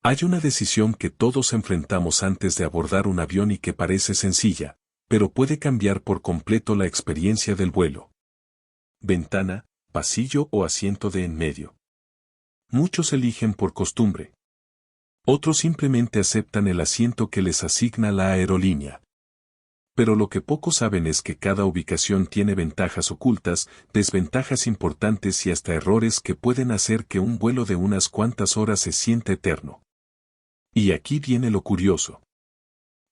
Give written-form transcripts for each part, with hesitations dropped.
Hay una decisión que todos enfrentamos antes de abordar un avión y que parece sencilla, pero puede cambiar por completo la experiencia del vuelo. Ventana, pasillo o asiento de en medio. Muchos eligen por costumbre. Otros simplemente aceptan el asiento que les asigna la aerolínea. Pero lo que pocos saben es que cada ubicación tiene ventajas ocultas, desventajas importantes y hasta errores que pueden hacer que un vuelo de unas cuantas horas se sienta eterno. Y aquí viene lo curioso.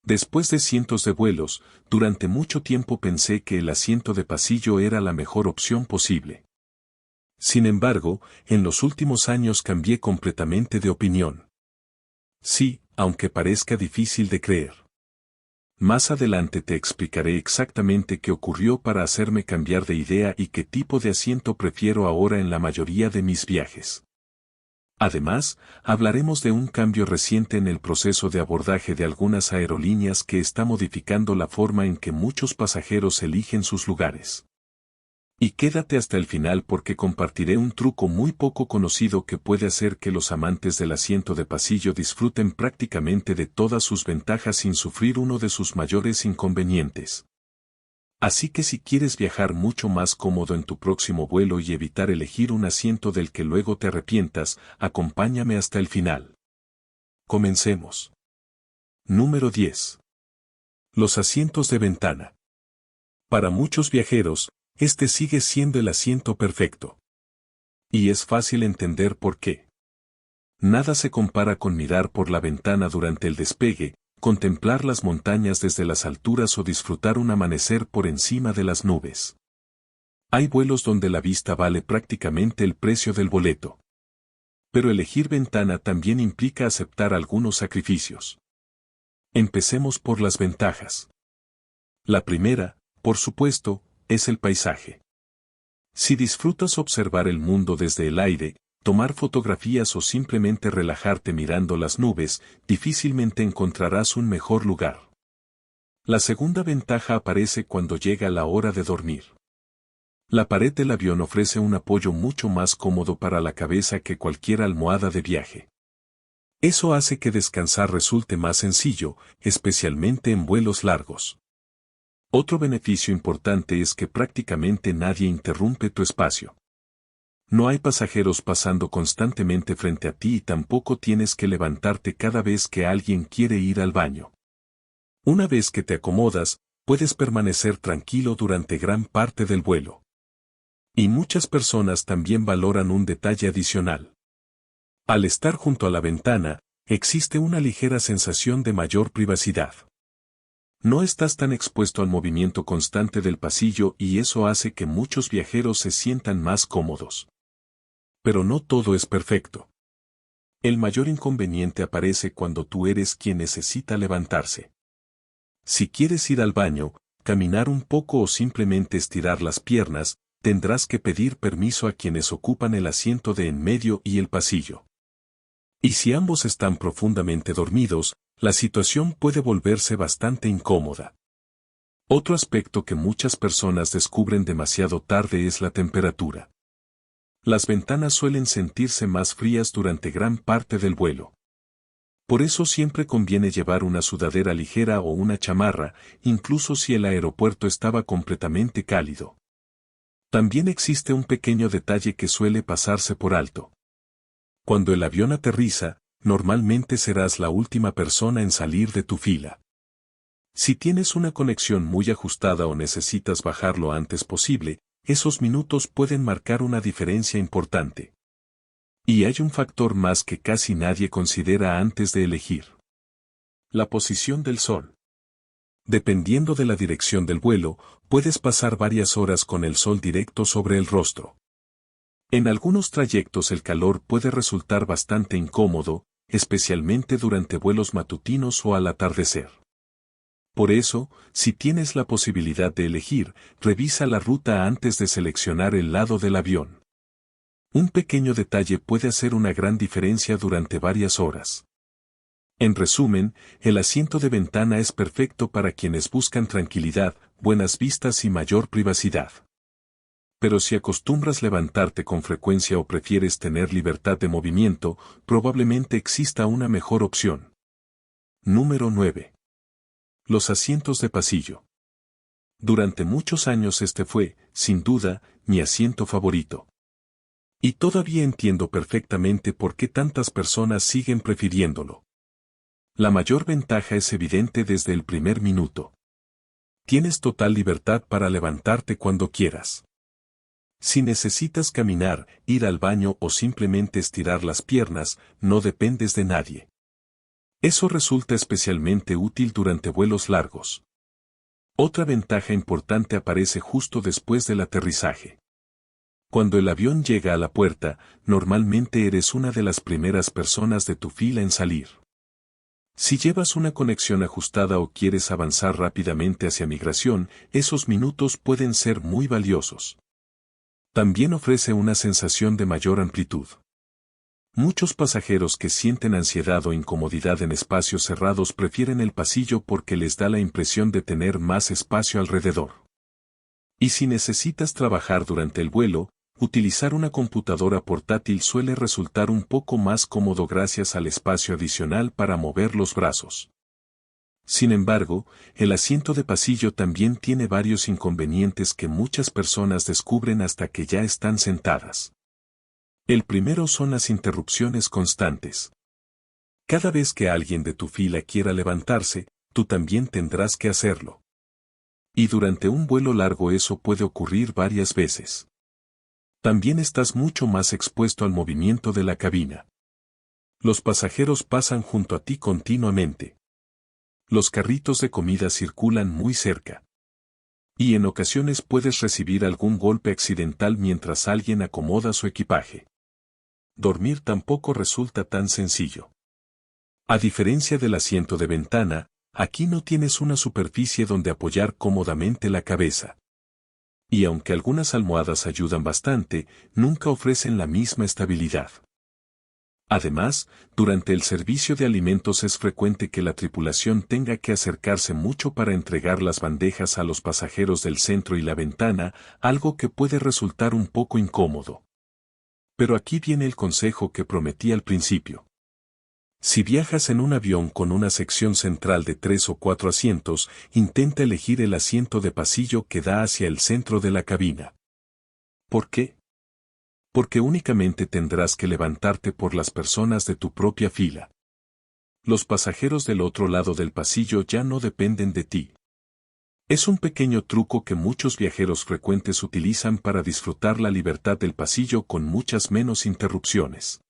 Después de cientos de vuelos, durante mucho tiempo pensé que el asiento de pasillo era la mejor opción posible. Sin embargo, en los últimos años cambié completamente de opinión. Sí, aunque parezca difícil de creer. Más adelante te explicaré exactamente qué ocurrió para hacerme cambiar de idea y qué tipo de asiento prefiero ahora en la mayoría de mis viajes. Además, hablaremos de un cambio reciente en el proceso de abordaje de algunas aerolíneas que está modificando la forma en que muchos pasajeros eligen sus lugares. Y quédate hasta el final porque compartiré un truco muy poco conocido que puede hacer que los amantes del asiento de pasillo disfruten prácticamente de todas sus ventajas sin sufrir uno de sus mayores inconvenientes. Así que si quieres viajar mucho más cómodo en tu próximo vuelo y evitar elegir un asiento del que luego te arrepientas, acompáñame hasta el final. Comencemos. Número 10. Los asientos de ventana. Para muchos viajeros, este sigue siendo el asiento perfecto. Y es fácil entender por qué. Nada se compara con mirar por la ventana durante el despegue, contemplar las montañas desde las alturas o disfrutar un amanecer por encima de las nubes. Hay vuelos donde la vista vale prácticamente el precio del boleto. Pero elegir ventana también implica aceptar algunos sacrificios. Empecemos por las ventajas. La primera, por supuesto, es el paisaje. Si disfrutas observar el mundo desde el aire, tomar fotografías o simplemente relajarte mirando las nubes, difícilmente encontrarás un mejor lugar. La segunda ventaja aparece cuando llega la hora de dormir. La pared del avión ofrece un apoyo mucho más cómodo para la cabeza que cualquier almohada de viaje. Eso hace que descansar resulte más sencillo, especialmente en vuelos largos. Otro beneficio importante es que prácticamente nadie interrumpe tu espacio. No hay pasajeros pasando constantemente frente a ti y tampoco tienes que levantarte cada vez que alguien quiere ir al baño. Una vez que te acomodas, puedes permanecer tranquilo durante gran parte del vuelo. Y muchas personas también valoran un detalle adicional. Al estar junto a la ventana, existe una ligera sensación de mayor privacidad. No estás tan expuesto al movimiento constante del pasillo y eso hace que muchos viajeros se sientan más cómodos. Pero no todo es perfecto. El mayor inconveniente aparece cuando tú eres quien necesita levantarse. Si quieres ir al baño, caminar un poco o simplemente estirar las piernas, tendrás que pedir permiso a quienes ocupan el asiento de en medio y el pasillo. Y si ambos están profundamente dormidos, la situación puede volverse bastante incómoda. Otro aspecto que muchas personas descubren demasiado tarde es la temperatura. Las ventanas suelen sentirse más frías durante gran parte del vuelo. Por eso siempre conviene llevar una sudadera ligera o una chamarra, incluso si el aeropuerto estaba completamente cálido. También existe un pequeño detalle que suele pasarse por alto. Cuando el avión aterriza, normalmente serás la última persona en salir de tu fila. Si tienes una conexión muy ajustada o necesitas bajar lo antes posible, esos minutos pueden marcar una diferencia importante. Y hay un factor más que casi nadie considera antes de elegir. La posición del sol. Dependiendo de la dirección del vuelo, puedes pasar varias horas con el sol directo sobre el rostro. En algunos trayectos el calor puede resultar bastante incómodo, especialmente durante vuelos matutinos o al atardecer. Por eso, si tienes la posibilidad de elegir, revisa la ruta antes de seleccionar el lado del avión. Un pequeño detalle puede hacer una gran diferencia durante varias horas. En resumen, el asiento de ventana es perfecto para quienes buscan tranquilidad, buenas vistas y mayor privacidad. Pero si acostumbras levantarte con frecuencia o prefieres tener libertad de movimiento, probablemente exista una mejor opción. Número 9. Los asientos de pasillo. Durante muchos años este fue, sin duda, mi asiento favorito. Y todavía entiendo perfectamente por qué tantas personas siguen prefiriéndolo. La mayor ventaja es evidente desde el primer minuto. Tienes total libertad para levantarte cuando quieras. Si necesitas caminar, ir al baño o simplemente estirar las piernas, no dependes de nadie. Eso resulta especialmente útil durante vuelos largos. Otra ventaja importante aparece justo después del aterrizaje. Cuando el avión llega a la puerta, normalmente eres una de las primeras personas de tu fila en salir. Si llevas una conexión ajustada o quieres avanzar rápidamente hacia migración, esos minutos pueden ser muy valiosos. También ofrece una sensación de mayor amplitud. Muchos pasajeros que sienten ansiedad o incomodidad en espacios cerrados prefieren el pasillo porque les da la impresión de tener más espacio alrededor. Y si necesitas trabajar durante el vuelo, utilizar una computadora portátil suele resultar un poco más cómodo gracias al espacio adicional para mover los brazos. Sin embargo, el asiento de pasillo también tiene varios inconvenientes que muchas personas descubren hasta que ya están sentadas. El primero son las interrupciones constantes. Cada vez que alguien de tu fila quiera levantarse, tú también tendrás que hacerlo. Y durante un vuelo largo eso puede ocurrir varias veces. También estás mucho más expuesto al movimiento de la cabina. Los pasajeros pasan junto a ti continuamente. Los carritos de comida circulan muy cerca. Y en ocasiones puedes recibir algún golpe accidental mientras alguien acomoda su equipaje. Dormir tampoco resulta tan sencillo. A diferencia del asiento de ventana, aquí no tienes una superficie donde apoyar cómodamente la cabeza. Y aunque algunas almohadas ayudan bastante, nunca ofrecen la misma estabilidad. Además, durante el servicio de alimentos es frecuente que la tripulación tenga que acercarse mucho para entregar las bandejas a los pasajeros del centro y la ventana, algo que puede resultar un poco incómodo. Pero aquí viene el consejo que prometí al principio. Si viajas en un avión con una sección central de 3 o 4 asientos, intenta elegir el asiento de pasillo que da hacia el centro de la cabina. ¿Por qué? Porque únicamente tendrás que levantarte por las personas de tu propia fila. Los pasajeros del otro lado del pasillo ya no dependen de ti. Es un pequeño truco que muchos viajeros frecuentes utilizan para disfrutar la libertad del pasillo con muchas menos interrupciones.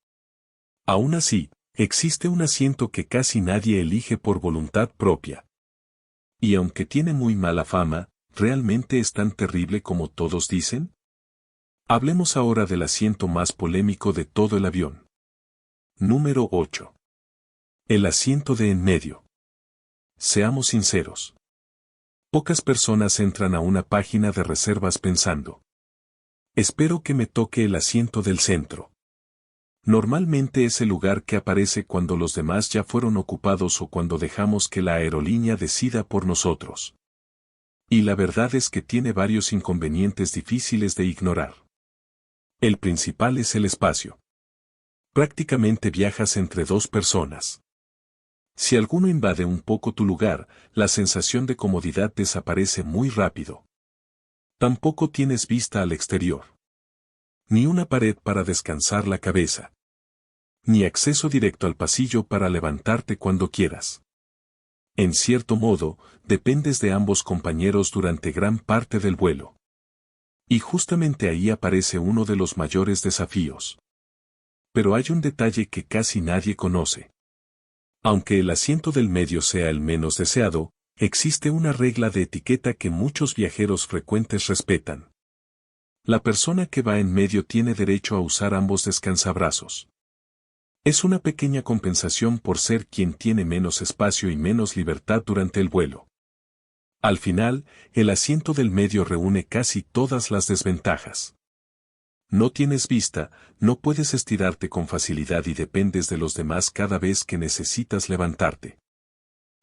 Aún así, existe un asiento que casi nadie elige por voluntad propia. Y aunque tiene muy mala fama, ¿realmente es tan terrible como todos dicen? Hablemos ahora del asiento más polémico de todo el avión. Número 8. El asiento de en medio. Seamos sinceros. Pocas personas entran a una página de reservas pensando: espero que me toque el asiento del centro. Normalmente es el lugar que aparece cuando los demás ya fueron ocupados o cuando dejamos que la aerolínea decida por nosotros. Y la verdad es que tiene varios inconvenientes difíciles de ignorar. El principal es el espacio. Prácticamente viajas entre dos personas. Si alguno invade un poco tu lugar, la sensación de comodidad desaparece muy rápido. Tampoco tienes vista al exterior. Ni una pared para descansar la cabeza. Ni acceso directo al pasillo para levantarte cuando quieras. En cierto modo, dependes de ambos compañeros durante gran parte del vuelo. Y justamente ahí aparece uno de los mayores desafíos. Pero hay un detalle que casi nadie conoce. Aunque el asiento del medio sea el menos deseado, existe una regla de etiqueta que muchos viajeros frecuentes respetan. La persona que va en medio tiene derecho a usar ambos descansabrazos. Es una pequeña compensación por ser quien tiene menos espacio y menos libertad durante el vuelo. Al final, el asiento del medio reúne casi todas las desventajas. No tienes vista, no puedes estirarte con facilidad y dependes de los demás cada vez que necesitas levantarte.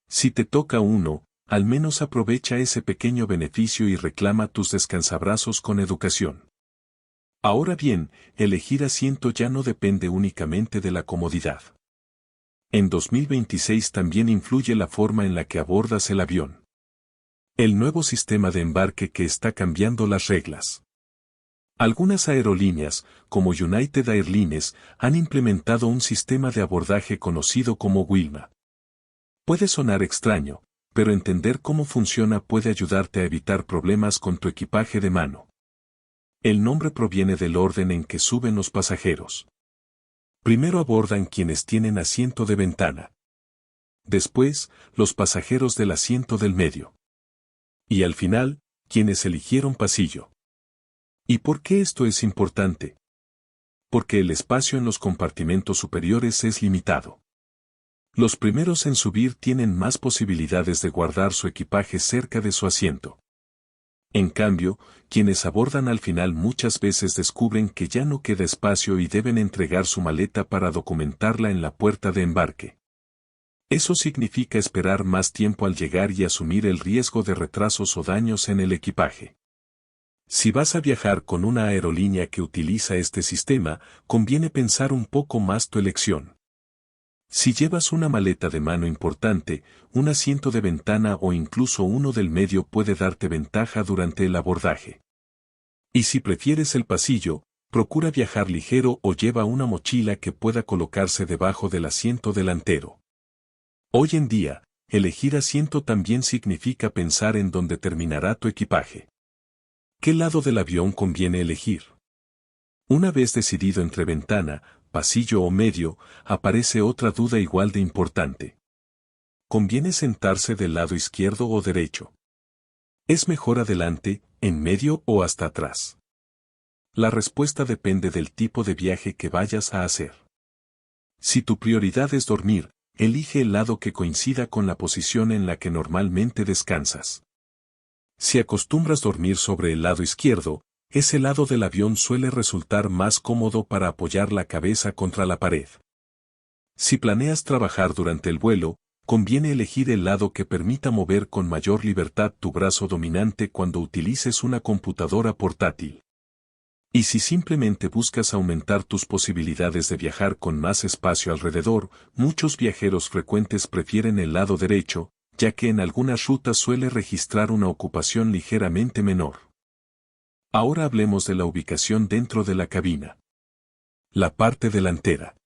Si te toca uno, al menos aprovecha ese pequeño beneficio y reclama tus descansabrazos con educación. Ahora bien, elegir asiento ya no depende únicamente de la comodidad. En 2026 también influye la forma en la que abordas el avión. El nuevo sistema de embarque que está cambiando las reglas. Algunas aerolíneas, como United Airlines, han implementado un sistema de abordaje conocido como Wilma. Puede sonar extraño, pero entender cómo funciona puede ayudarte a evitar problemas con tu equipaje de mano. El nombre proviene del orden en que suben los pasajeros. Primero abordan quienes tienen asiento de ventana. Después, los pasajeros del asiento del medio. Y al final, quienes eligieron pasillo. ¿Y por qué esto es importante? Porque el espacio en los compartimentos superiores es limitado. Los primeros en subir tienen más posibilidades de guardar su equipaje cerca de su asiento. En cambio, quienes abordan al final muchas veces descubren que ya no queda espacio y deben entregar su maleta para documentarla en la puerta de embarque. Eso significa esperar más tiempo al llegar y asumir el riesgo de retrasos o daños en el equipaje. Si vas a viajar con una aerolínea que utiliza este sistema, conviene pensar un poco más tu elección. Si llevas una maleta de mano importante, un asiento de ventana o incluso uno del medio puede darte ventaja durante el abordaje. Y si prefieres el pasillo, procura viajar ligero o lleva una mochila que pueda colocarse debajo del asiento delantero. Hoy en día, elegir asiento también significa pensar en dónde terminará tu equipaje. ¿Qué lado del avión conviene elegir? Una vez decidido entre ventana, pasillo o medio, aparece otra duda igual de importante. ¿Conviene sentarse del lado izquierdo o derecho? ¿Es mejor adelante, en medio o hasta atrás? La respuesta depende del tipo de viaje que vayas a hacer. Si tu prioridad es dormir, elige el lado que coincida con la posición en la que normalmente descansas. Si acostumbras dormir sobre el lado izquierdo, ese lado del avión suele resultar más cómodo para apoyar la cabeza contra la pared. Si planeas trabajar durante el vuelo, conviene elegir el lado que permita mover con mayor libertad tu brazo dominante cuando utilices una computadora portátil. Y si simplemente buscas aumentar tus posibilidades de viajar con más espacio alrededor, muchos viajeros frecuentes prefieren el lado derecho, ya que en algunas rutas suele registrar una ocupación ligeramente menor. Ahora hablemos de la ubicación dentro de la cabina. La parte delantera.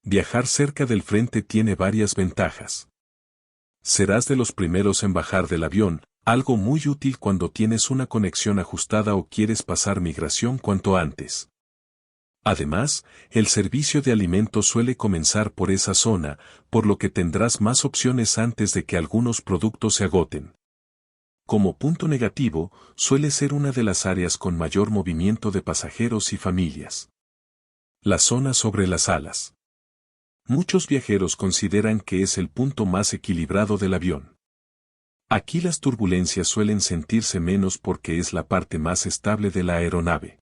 Viajar cerca del frente tiene varias ventajas. Serás de los primeros en bajar del avión, algo muy útil cuando tienes una conexión ajustada o quieres pasar migración cuanto antes. Además, el servicio de alimentos suele comenzar por esa zona, por lo que tendrás más opciones antes de que algunos productos se agoten. Como punto negativo, suele ser una de las áreas con mayor movimiento de pasajeros y familias. La zona sobre las alas. Muchos viajeros consideran que es el punto más equilibrado del avión. Aquí las turbulencias suelen sentirse menos porque es la parte más estable de la aeronave.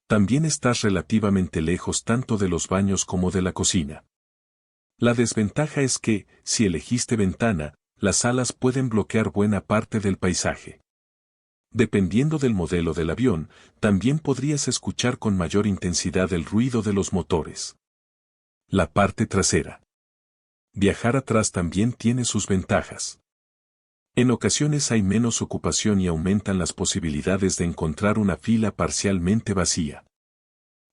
También estás relativamente lejos tanto de los baños como de la cocina. La desventaja es que, si elegiste ventana, las alas pueden bloquear buena parte del paisaje. Dependiendo del modelo del avión, también podrías escuchar con mayor intensidad el ruido de los motores. La parte trasera. Viajar atrás también tiene sus ventajas. En ocasiones hay menos ocupación y aumentan las posibilidades de encontrar una fila parcialmente vacía.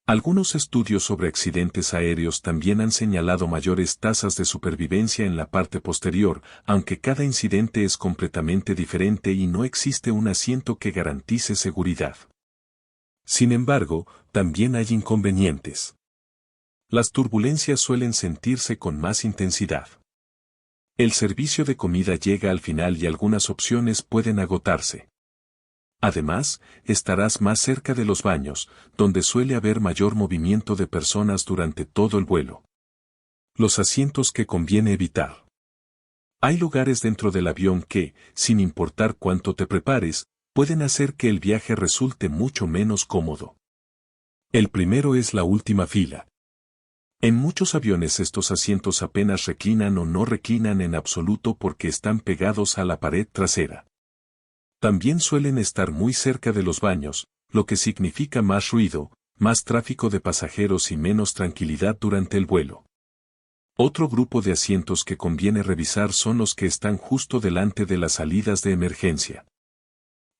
Algunos estudios sobre accidentes aéreos también han señalado mayores tasas de supervivencia en la parte posterior, aunque cada incidente es completamente diferente y no existe un asiento que garantice seguridad. Sin embargo, también hay inconvenientes. Las turbulencias suelen sentirse con más intensidad. El servicio de comida llega al final y algunas opciones pueden agotarse. Además, estarás más cerca de los baños, donde suele haber mayor movimiento de personas durante todo el vuelo. Los asientos que conviene evitar. Hay lugares dentro del avión que, sin importar cuánto te prepares, pueden hacer que el viaje resulte mucho menos cómodo. El primero es la última fila. En muchos aviones estos asientos apenas reclinan o no reclinan en absoluto porque están pegados a la pared trasera. También suelen estar muy cerca de los baños, lo que significa más ruido, más tráfico de pasajeros y menos tranquilidad durante el vuelo. Otro grupo de asientos que conviene revisar son los que están justo delante de las salidas de emergencia.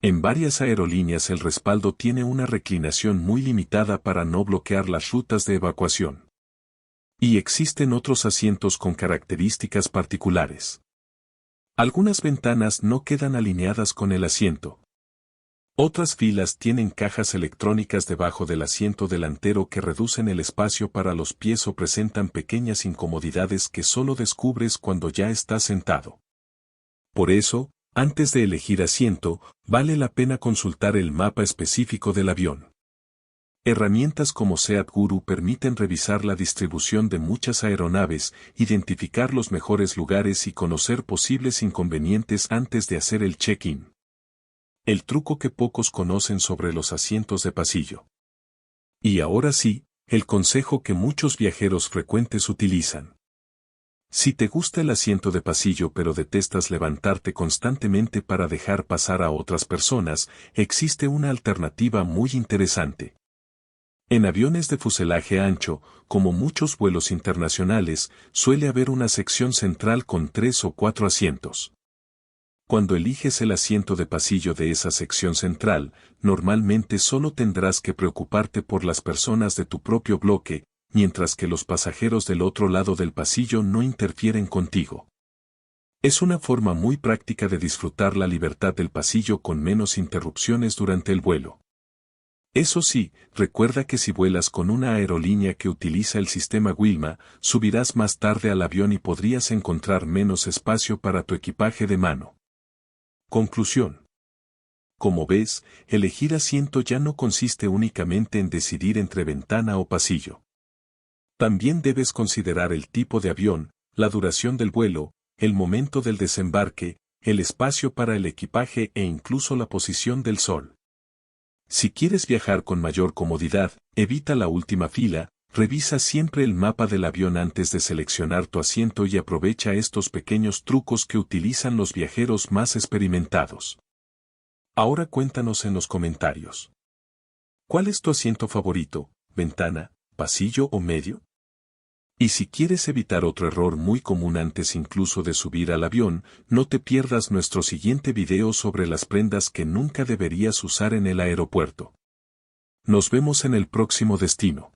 En varias aerolíneas el respaldo tiene una reclinación muy limitada para no bloquear las rutas de evacuación. Y existen otros asientos con características particulares. Algunas ventanas no quedan alineadas con el asiento. Otras filas tienen cajas electrónicas debajo del asiento delantero que reducen el espacio para los pies o presentan pequeñas incomodidades que solo descubres cuando ya estás sentado. Por eso, antes de elegir asiento, vale la pena consultar el mapa específico del avión. Herramientas como Seat Guru permiten revisar la distribución de muchas aeronaves, identificar los mejores lugares y conocer posibles inconvenientes antes de hacer el check-in. El truco que pocos conocen sobre los asientos de pasillo. Y ahora sí, el consejo que muchos viajeros frecuentes utilizan. Si te gusta el asiento de pasillo pero detestas levantarte constantemente para dejar pasar a otras personas, existe una alternativa muy interesante. En aviones de fuselaje ancho, como muchos vuelos internacionales, suele haber una sección central con 3 o 4 asientos. Cuando eliges el asiento de pasillo de esa sección central, normalmente solo tendrás que preocuparte por las personas de tu propio bloque, mientras que los pasajeros del otro lado del pasillo no interfieren contigo. Es una forma muy práctica de disfrutar la libertad del pasillo con menos interrupciones durante el vuelo. Eso sí, recuerda que si vuelas con una aerolínea que utiliza el sistema Wilma, subirás más tarde al avión y podrías encontrar menos espacio para tu equipaje de mano. Conclusión. Como ves, elegir asiento ya no consiste únicamente en decidir entre ventana o pasillo. También debes considerar el tipo de avión, la duración del vuelo, el momento del desembarque, el espacio para el equipaje e incluso la posición del sol. Si quieres viajar con mayor comodidad, evita la última fila, revisa siempre el mapa del avión antes de seleccionar tu asiento y aprovecha estos pequeños trucos que utilizan los viajeros más experimentados. Ahora cuéntanos en los comentarios. ¿Cuál es tu asiento favorito, ventana, pasillo o medio? Y si quieres evitar otro error muy común antes incluso de subir al avión, no te pierdas nuestro siguiente video sobre las prendas que nunca deberías usar en el aeropuerto. Nos vemos en el próximo destino.